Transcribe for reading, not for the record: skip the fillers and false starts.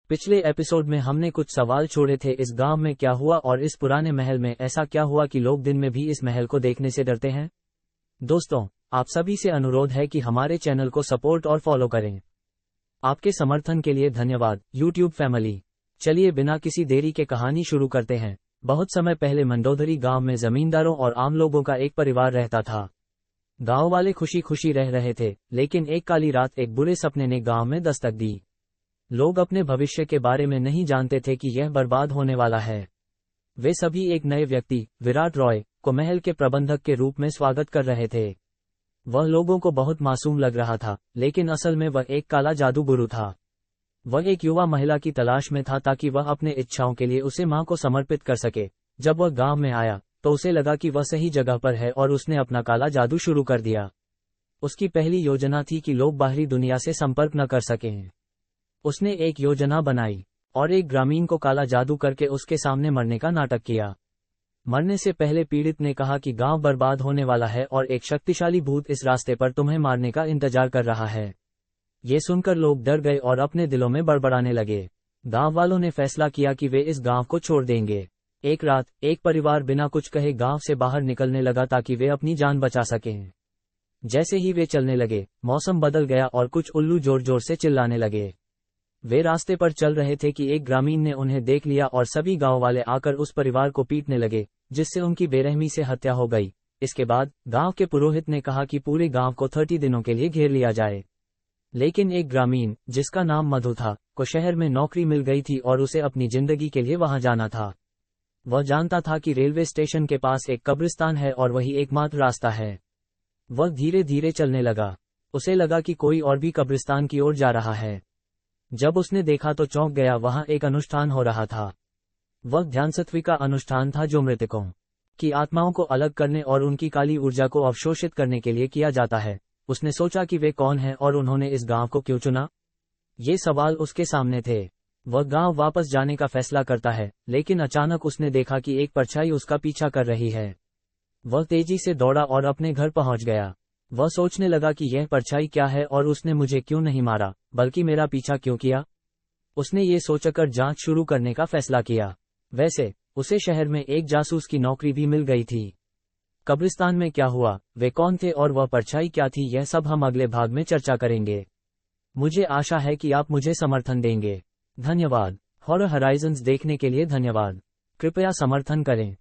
पिछले एपिसोड में हमने कुछ सवाल छोड़े थे। इस गांव में क्या हुआ और इस पुराने महल में ऐसा क्या हुआ कि लोग दिन में भी इस महल को देखने से डरते हैं। दोस्तों, आप सभी से अनुरोध है कि हमारे चैनल को सपोर्ट और फॉलो करें। आपके समर्थन के लिए धन्यवाद यूट्यूब फैमिली। चलिए बिना किसी देरी के कहानी शुरू करते हैं। बहुत समय पहले मंडोदरी गांव में जमींदारों और आम लोगों का एक परिवार रहता था। गांव वाले खुशी खुशी रह रहे थे, लेकिन एक काली रात एक बुरे सपने ने गांव में दस्तक दी। लोग अपने भविष्य के बारे में नहीं जानते थे कि यह बर्बाद होने वाला है। वे सभी एक नए व्यक्ति, विराट रॉय, को महल के प्रबंधक के रूप में स्वागत कर रहे थे। वह लोगों को बहुत मासूम लग रहा था, लेकिन असल में वह एक काला जादू गुरु था। वह एक युवा महिला की तलाश में था ताकि वह अपने इच्छाओं के लिए उसे मां को समर्पित कर सके। जब वह गांव में आया तो उसे लगा कि वह सही जगह पर है और उसने अपना काला जादू शुरू कर दिया। उसकी पहली योजना थी कि लोग बाहरी दुनिया से संपर्क न कर सकें। उसने एक योजना बनाई और एक ग्रामीण को काला जादू करके उसके सामने मरने का नाटक किया। मरने से पहले पीड़ित ने कहा कि गांव बर्बाद होने वाला है और एक शक्तिशाली भूत इस रास्ते पर तुम्हें मारने का इंतजार कर रहा है। ये सुनकर लोग डर गए और अपने दिलों में बड़बड़ाने लगे। गांव वालों ने फैसला किया कि वे इस गांव को छोड़ देंगे। एक रात एक परिवार बिना कुछ कहे गांव से बाहर निकलने लगा ताकि वे अपनी जान बचा सकें। जैसे ही वे चलने लगे, मौसम बदल गया और कुछ उल्लू जोर जोर से चिल्लाने लगे। वे रास्ते पर चल रहे थे कि एक ग्रामीण ने उन्हें देख लिया और सभी गांव वाले आकर उस परिवार को पीटने लगे, जिससे उनकी बेरहमी से हत्या हो गई। इसके बाद गांव के पुरोहित ने कहा कि पूरे गांव को 30 दिनों के लिए घेर लिया जाए। लेकिन एक ग्रामीण, जिसका नाम मधु था, को शहर में नौकरी मिल गई थी और उसे अपनी जिंदगी के लिए वहां जाना था। वह जानता था कि रेलवे स्टेशन के पास एक कब्रिस्तान है और वही एकमात्र रास्ता है। वह धीरे धीरे चलने लगा। उसे लगा कि कोई और भी कब्रिस्तान की ओर जा रहा है। जब उसने देखा तो चौंक गया। वहां एक अनुष्ठान हो रहा था। वह ध्यानसत्वी का अनुष्ठान था जो मृतकों की आत्माओं को अलग करने और उनकी काली ऊर्जा को अवशोषित करने के लिए किया जाता है। उसने सोचा कि वे कौन हैं और उन्होंने इस गांव को क्यों चुना। ये सवाल उसके सामने थे। वह गांव वापस जाने का फैसला करता है, लेकिन अचानक उसने देखा कि एक परछाई उसका पीछा कर रही है। वह तेजी से दौड़ा और अपने घर पहुंच गया। वह सोचने लगा कि यह परछाई क्या है और उसने मुझे क्यों नहीं मारा, बल्कि मेरा पीछा क्यों किया। उसने ये सोचकर जांच शुरू करने का फैसला किया। वैसे उसे शहर में एक जासूस की नौकरी भी मिल गई थी। कब्रिस्तान में क्या हुआ, वे कौन थे और वह परछाई क्या थी, यह सब हम अगले भाग में चर्चा करेंगे। मुझे आशा है कि आप मुझे समर्थन देंगे। धन्यवाद। हॉरर हराइजन्स देखने के लिए धन्यवाद। कृपया समर्थन करें।